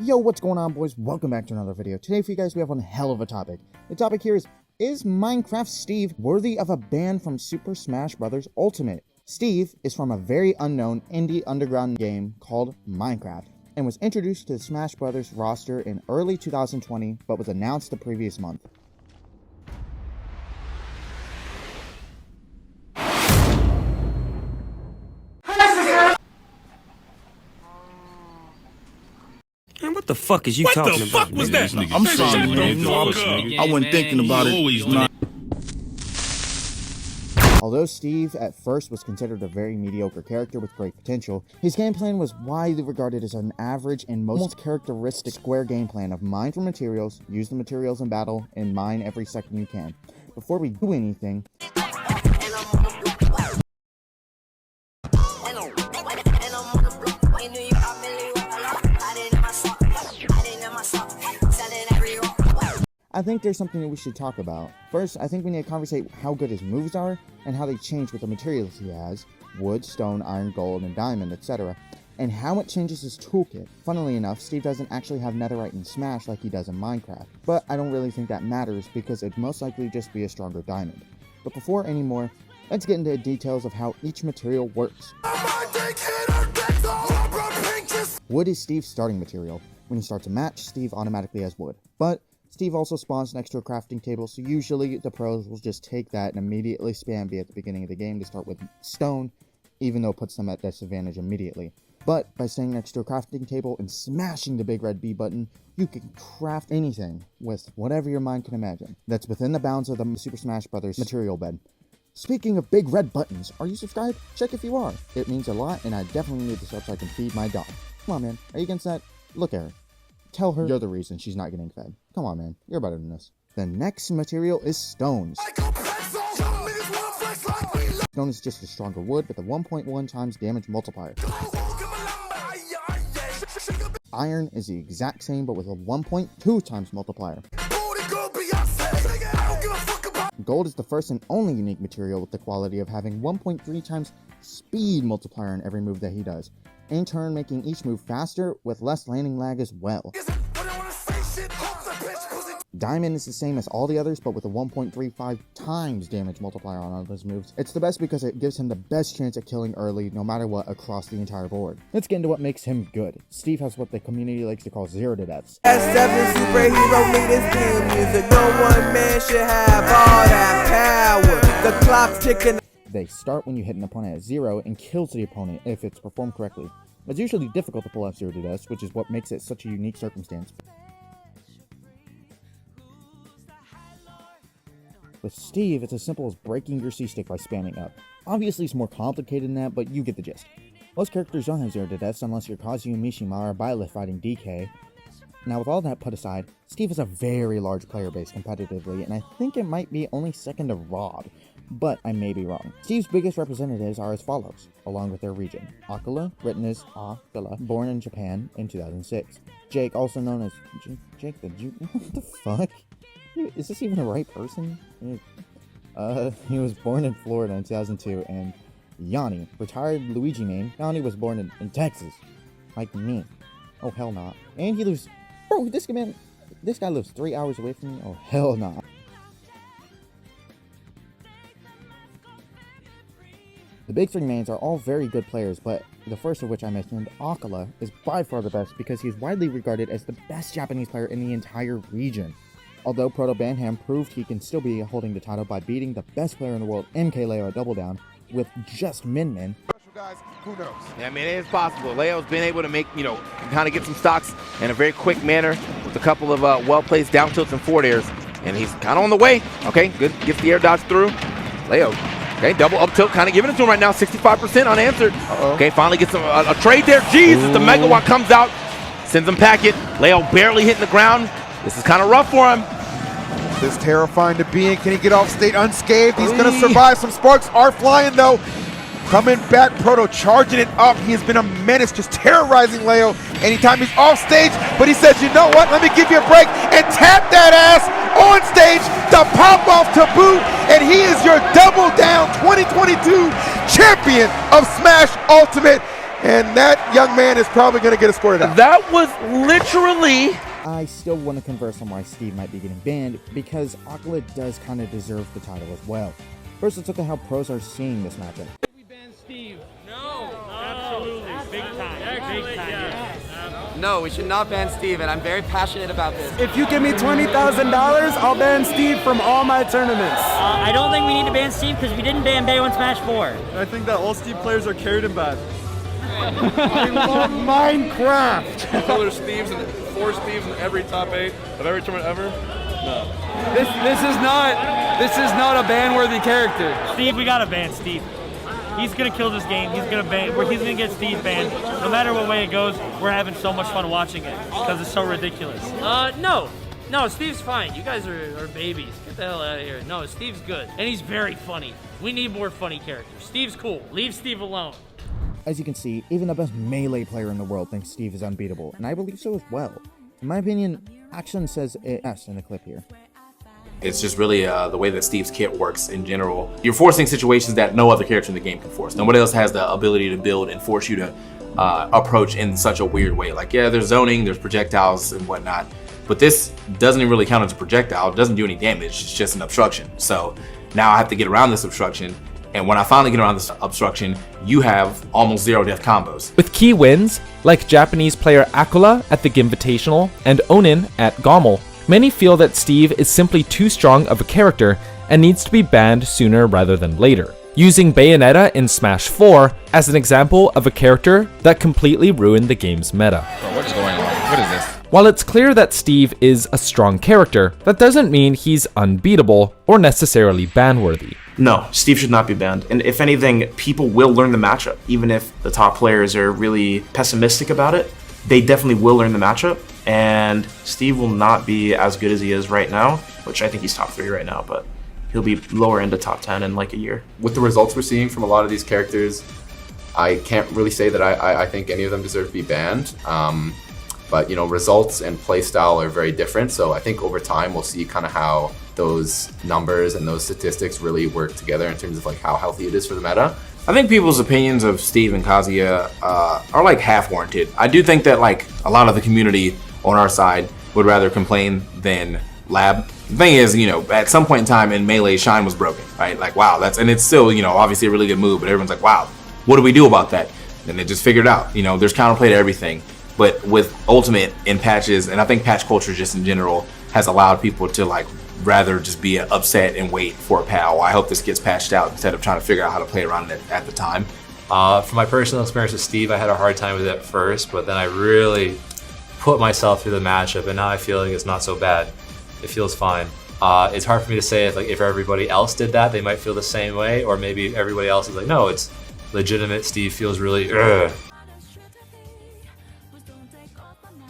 Yo, what's going on, boys? Welcome back to another video. Today for you guys, we have one hell of a topic. The topic here is Minecraft Steve worthy of a ban from Super Smash Bros. Ultimate? Steve is from a very unknown indie underground game called Minecraft, and was introduced to the Smash Bros. Roster in early 2020, but was announced the previous month. Man, what the fuck is you talking about? What the fuck was that? I'm sorry, man. I wasn't thinking about it. Although Steve at first was considered a very mediocre character with great potential, his game plan was widely regarded as an average and most characteristic square game plan of mine for materials, use the materials in battle, and mine every second you can. Before we do anything, I think there's something that we should talk about. First, I think we need to conversate how good his moves are, and how they change with the materials he has, wood, stone, iron, gold, and diamond, etc., and how it changes his toolkit. Funnily enough, Steve doesn't actually have netherite in Smash like he does in Minecraft, but I don't really think that matters because it'd most likely just be a stronger diamond. But before any more, let's get into the details of how each material works. Wood is Steve's starting material. When he starts a match, Steve automatically has wood, but Steve also spawns next to a crafting table, so usually the pros will just take that and immediately spam B at the beginning of the game to start with stone, even though it puts them at disadvantage immediately. But by staying next to a crafting table and smashing the big red B button, you can craft anything with whatever your mind can imagine. That's within the bounds of the Super Smash Bros. Material bed. Speaking of big red buttons, are you subscribed? Check if you are. It means a lot, and I definitely need to sub so I can feed my dog. Come on, man. Are you against that? Look at her. Tell her you're the reason she's not getting fed. Come on, man. You're better than this. The next material is stones. Stone is just a stronger wood with a 1.1 times damage multiplier. Iron is the exact same but with a 1.2 times multiplier. Gold is the first and only unique material with the quality of having 1.3 times speed multiplier in every move that he does, in turn making each move faster with less landing lag as well. Diamond is the same as all the others, but with a 1.35 times damage multiplier on all of his moves. It's the best because it gives him the best chance at killing early, no matter what, across the entire board. Let's get into what makes him good. Steve has what the community likes to call 0 to deaths. S7 superhero leaders theme music. No one man should have all that power. The clock's ticking. They start when you hit an opponent at 0 and kills the opponent if it's performed correctly. It's usually difficult to pull off 0 to deaths, which is what makes it such a unique circumstance. With Steve, it's as simple as breaking your C-stick by spamming up. Obviously it's more complicated than that, but you get the gist. Most characters don't have 0 to deaths unless you're Kazuya Mishima or Byleth fighting DK. Now with all that put aside, Steve has a very large player base competitively, and I think it might be only second to Rob, but I may be wrong. Steve's biggest representatives are as follows, along with their region. Akala, written as Akala, born in Japan in 2006. Jake, also known as Jake the Jew. What the fuck? Is this even the right person? He was born in Florida in 2002, and Yanni, retired Luigi main. Yanni was born in Texas, like me. Oh hell not. And he lives, bro. This guy lives 3 hours away from me. Oh hell not. The big three mains are all very good players, but the first of which I mentioned, Akala, is by far the best because he is widely regarded as the best Japanese player in the entire region. Although Proto Banham proved he can still be holding the title by beating the best player in the world, MKLeo at Double Down, with just Min. Guys, who knows? Yeah, I mean, it is possible. Leo's been able to make, kind of get some stocks in a very quick manner with a couple of well-placed down tilts and forward airs. And he's kind of on the way. Okay, good. Gets the air dodge through. Leo, okay, double up tilt, kind of giving it to him right now. 65% unanswered. Okay, finally gets a trade there. Jesus, the Megawatt comes out, sends him packet. Leo barely hitting the ground. This is kind of rough for him. This is terrifying to be in. Can he get off state unscathed? He's going to survive. Some sparks are flying, though. Coming back, Proto charging it up. He has been a menace, just terrorizing Leo anytime he's off stage. But he says, you know what? Let me give you a break and tap that ass on stage. The pop-off to boot. And he is your Double Down 2022 champion of Smash Ultimate. And that young man is probably going to get escorted out. That was literally... I still want to converse on why Steve might be getting banned, because Aquila does kind of deserve the title as well. First, let's look at how pros are seeing this matchup. We ban Steve. No. Absolutely. Big time. Big time. Yeah. No, we should not ban Steve, and I'm very passionate about this. If you give me $20,000, I'll ban Steve from all my tournaments. I don't think we need to ban Steve because we didn't ban Bay on Smash 4. I think that all Steve players are carried and bad. I love Minecraft. So there's Steves and 4 Steves in every top 8 of every tournament ever? No. This is not a ban-worthy character. Steve, we gotta ban Steve. He's gonna kill this game. He's gonna get Steve banned. No matter what way it goes, we're having so much fun watching it because it's so ridiculous. No, Steve's fine. You guys are babies. Get the hell out of here. No, Steve's good, and he's very funny. We need more funny characters. Steve's cool. Leave Steve alone. As you can see, even the best melee player in the world thinks Steve is unbeatable, and I believe so as well. In my opinion, Action says it best in the clip here. It's just really the way that Steve's kit works in general. You're forcing situations that no other character in the game can force. Nobody else has the ability to build and force you to approach in such a weird way. Like, yeah, there's zoning, there's projectiles and whatnot, but this doesn't even really count as a projectile. It doesn't do any damage, it's just an obstruction. So now I have to get around this obstruction. And when I finally get around this obstruction, you have almost 0 death combos. With key wins, like Japanese player Aquila at the Gimvitational and Onin at Gommel, many feel that Steve is simply too strong of a character and needs to be banned sooner rather than later, using Bayonetta in Smash 4 as an example of a character that completely ruined the game's meta. Bro, what is going on? What is this? While it's clear that Steve is a strong character, that doesn't mean he's unbeatable or necessarily ban-worthy. No, Steve should not be banned. And if anything, people will learn the matchup. Even if the top players are really pessimistic about it, they definitely will learn the matchup. And Steve will not be as good as he is right now, which I think he's top 3 right now, but he'll be lower into top 10 in like a year. With the results we're seeing from a lot of these characters, I can't really say that I think any of them deserve to be banned. But, you know, results and playstyle are very different. So I think over time we'll see kind of how those numbers and those statistics really work together in terms of like how healthy it is for the meta. I think people's opinions of Steve and Kazuya are like half warranted. I do think that like a lot of the community on our side would rather complain than lab. The thing is, you know, at some point in time in Melee, Shine was broken, right? Like, wow, and it's still, you know, obviously a really good move, but everyone's like, wow, what do we do about that? And they just figured out, you know, there's counterplay to everything. But with Ultimate in patches, and I think patch culture just in general has allowed people to like rather just be upset and wait for a PAL. I hope this gets patched out instead of trying to figure out how to play around it at the time. From my personal experience with Steve, I had a hard time with it at first, but then I really put myself through the matchup, and now I feel like it's not so bad. It feels fine. It's hard for me to say if everybody else did that, they might feel the same way, or maybe everybody else is like, no, it's legitimate. Steve feels really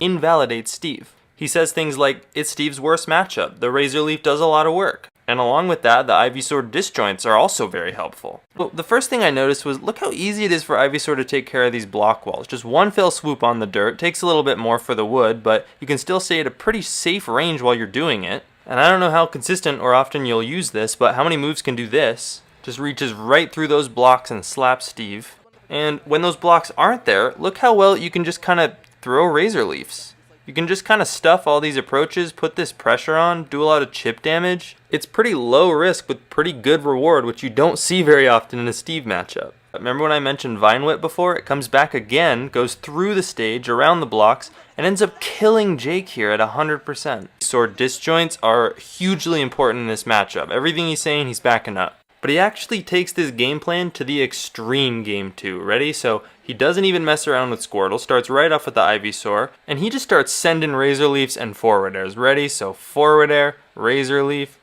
invalidates Steve. He says things like, it's Steve's worst matchup, the Razor Leaf does a lot of work. And along with that, the Ivysaur disjoints are also very helpful. Well, the first thing I noticed was, look how easy it is for Ivysaur to take care of these block walls. Just one fell swoop on the dirt, takes a little bit more for the wood, but you can still stay at a pretty safe range while you're doing it. And I don't know how consistent or often you'll use this, but how many moves can do this? Just reaches right through those blocks and slaps Steve. And when those blocks aren't there, look how well you can just kind of throw Razor Leafs. You can just kind of stuff all these approaches, put this pressure on, do a lot of chip damage. It's pretty low risk with pretty good reward, which you don't see very often in a Steve matchup. Remember when I mentioned Vine Whip before? It comes back again, goes through the stage, around the blocks, and ends up killing Jake here at 100%. Sword disjoints are hugely important in this matchup. Everything he's saying, he's backing up. But he actually takes this game plan to the extreme game too. Ready? So he doesn't even mess around with Squirtle, starts right off with the Ivysaur, and he just starts sending Razor Leafs and forward airs. Ready? So forward air, Razor Leaf,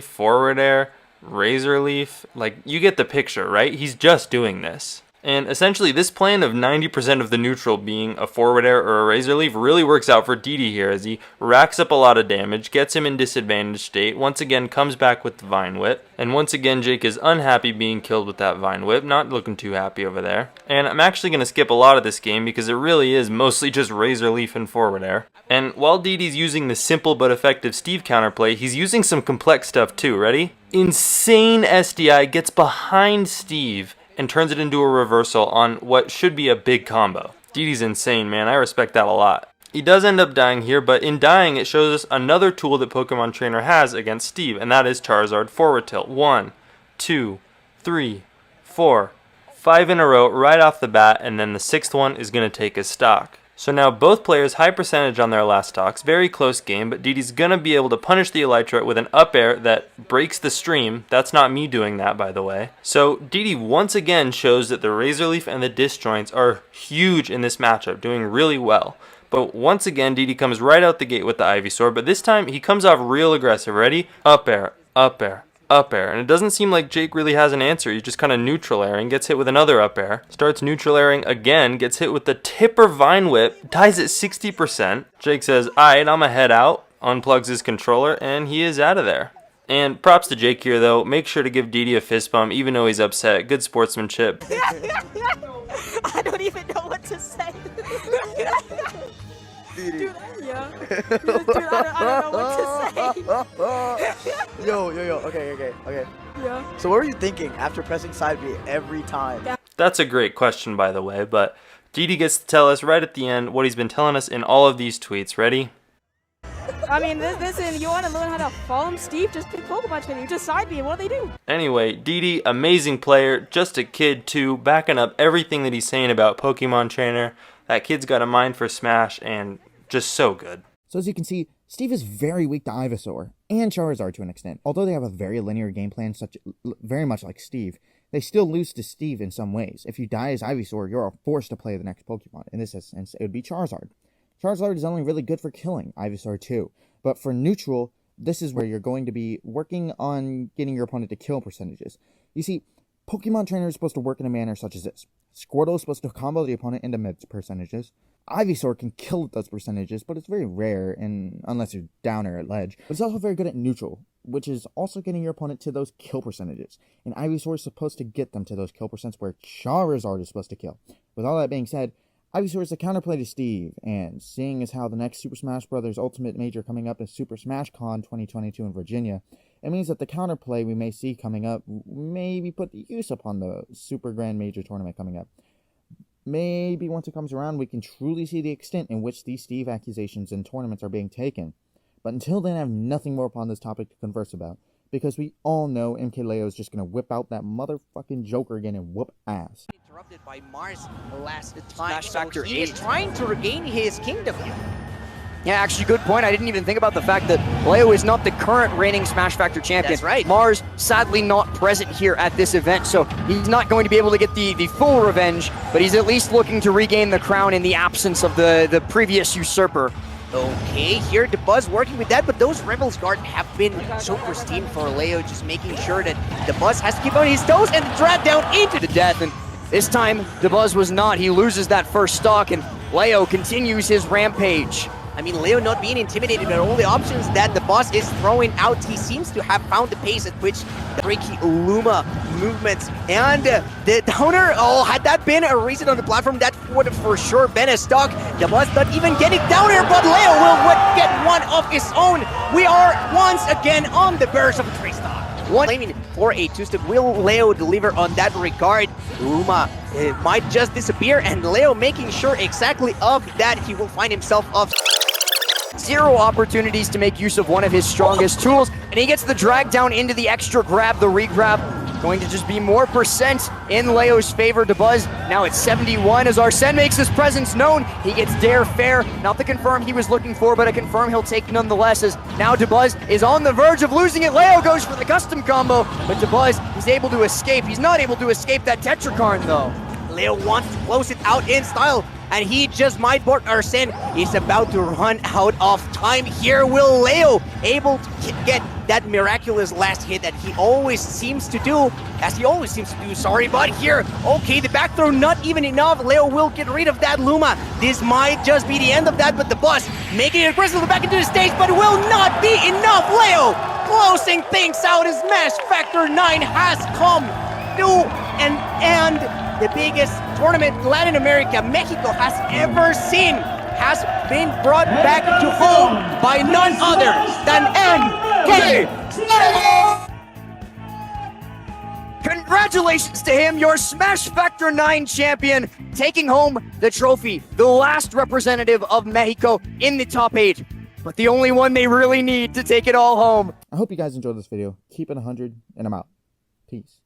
forward air, Razor Leaf. Like, you get the picture, right? He's just doing this. And essentially this plan of 90% of the neutral being a forward air or a Razor Leaf really works out for DD here, as he racks up a lot of damage, gets him in disadvantaged state, once again comes back with the Vine Whip, and once again Jake is unhappy being killed with that Vine Whip, not looking too happy over there. And I'm actually going to skip a lot of this game because it really is mostly just Razor Leaf and forward air. And while DD's using the simple but effective Steve counterplay, he's using some complex stuff too. Ready? Insane SDI gets behind Steve and turns it into a reversal on what should be a big combo. DD's insane, man. I respect that a lot. He does end up dying here, but in dying, it shows us another tool that Pokemon Trainer has against Steve, and that is Charizard forward tilt. 1, 2, 3, 4, 5 in a row right off the bat, and then the 6th one is going to take his stock. So now both players high percentage on their last stocks, very close game, but DD's going to be able to punish the Elytra with an up air that breaks the stream. That's not me doing that, by the way. So DD once again shows that the Razor Leaf and the Disjoints are huge in this matchup, doing really well. But once again, DD comes right out the gate with the Ivysaur, but this time he comes off real aggressive. Ready? Up air, up air, up air. And it doesn't seem like Jake really has an answer. He's just kind of neutral airing, gets hit with another up air, starts neutral airing again, gets hit with the Tipper Vine Whip, dies at 60%. Jake says, alright, I'ma head out, unplugs his controller, and he is out of there. And props to Jake here though, make sure to give DD a fist bump even though he's upset. Good sportsmanship. I don't even know what to say. Dude, yeah. Dude, I don't know what to say. Yo, okay. Yeah. So what were you thinking after pressing side B every time? That's a great question, by the way, but DD gets to tell us right at the end what he's been telling us in all of these tweets. Ready? I mean, listen, you want to learn how to farm Steve? Just pick Pokemon Trainer. You just side B, and what do they do? Anyway, DD, amazing player, just a kid too, backing up everything that he's saying about Pokemon Trainer. That kid's got a mind for Smash, and just so good. So as you can see, Steve is very weak to Ivysaur, and Charizard to an extent. Although they have a very linear game plan, very much like Steve, they still lose to Steve in some ways. If you die as Ivysaur, you're forced to play the next Pokemon. In this instance, it would be Charizard. Charizard is only really good for killing Ivysaur too, but for neutral, this is where you're going to be working on getting your opponent to kill percentages. You see, Pokemon Trainer is supposed to work in a manner such as this. Squirtle is supposed to combo the opponent into mid percentages. Ivysaur can kill at those percentages, but it's very rare, and unless you're down or at ledge. But it's also very good at neutral, which is also getting your opponent to those kill percentages. And Ivysaur is supposed to get them to those kill percents where Charizard is supposed to kill. With all that being said, Ivysaur is a counterplay to Steve, and seeing as how the next Super Smash Bros. Ultimate Major coming up is Super Smash Con 2022 in Virginia, it means that the counterplay we may see coming up may be put to use upon the Super Grand Major tournament coming up. Maybe once it comes around, we can truly see the extent in which these Steve accusations in tournaments are being taken. But until then, I have nothing more upon this topic to converse about, because we all know MKLeo is just going to whip out that motherfucking Joker again and whoop ass. Interrupted by Mars last time, Smash Factor 8 is trying to regain his kingdom here. Yeah, actually, good point. I didn't even think about the fact that Leo is not the current reigning Smash Factor champion. That's right. Mars, sadly, not present here at this event, so he's not going to be able to get the full revenge, but he's at least looking to regain the crown in the absence of the previous usurper. Okay, here DeBuzz working with that, but those Rebels Guard have been so pristine for Leo, just making sure that DeBuzz has to keep on his toes and drag down into the death, and this time, DeBuzz was not. He loses that first stock, and Leo continues his rampage. I mean, Leo not being intimidated by all the options that the boss is throwing out. He seems to have found the pace at which the Reiki Luma movements and the downer, had that been a reason on the platform, that would have for sure been a stock. The boss not even getting down here, but Leo will get one of his own. We are once again on the verge of a 3-stock. One aiming for a 2-step. Will Leo deliver on that regard? Luma might just disappear, and Leo making sure exactly of that. He will find himself off. 0 opportunities to make use of one of his strongest tools, and he gets the drag down into the extra grab, the regrab. Going to just be more percent in Leo's favor. DeBuzz now at 71 as Arsene makes his presence known. He gets Dare Fair, not the confirm he was looking for, but a confirm he'll take nonetheless, as now DeBuzz is on the verge of losing it. Leo goes for the custom combo, but DeBuzz is able to escape. He's not able to escape that Tetrakarn though. Leo wants to close it out in style, and he just might board Arsene. He's about to run out of time here. Will Leo able to get that miraculous last hit that he always seems to do, but here, okay, the back throw not even enough. Leo will get rid of that Luma. This might just be the end of that, but the boss making it aggressively back into the stage, but it will not be enough. Leo closing things out as Smash Factor 9 has come through, and the biggest tournament Latin America, Mexico has ever seen has been brought back to home by none other than MK. Congratulations to him, your Smash Factor 9 champion, taking home the trophy, the last representative of Mexico in the top 8, but the only one they really need to take it all home. I hope you guys enjoyed this video. Keep it 100, and I'm out. Peace.